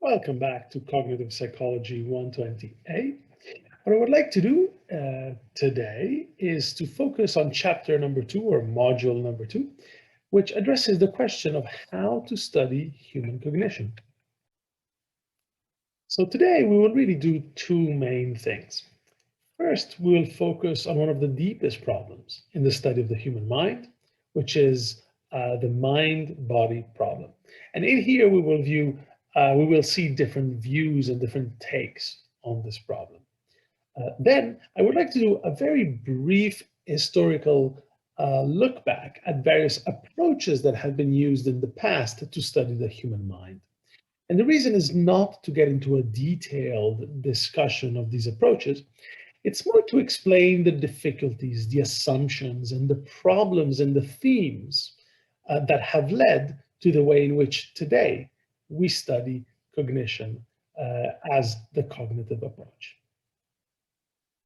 Welcome back to Cognitive Psychology 120A. What I would like to do today is to focus on chapter number 2 or module number 2, which addresses the question of how to study human cognition. So today we will really do two main things. First, we will focus on one of the deepest problems in the study of the human mind, which is the mind-body problem. And in here we will see different views and different takes on this problem. Then I would like to do a very brief historical look back at various approaches that have been used in the past to study the human mind. And the reason is not to get into a detailed discussion of these approaches. It's more to explain the difficulties, the assumptions, and the problems and the themes that have led to the way in which today we study cognition as the cognitive approach.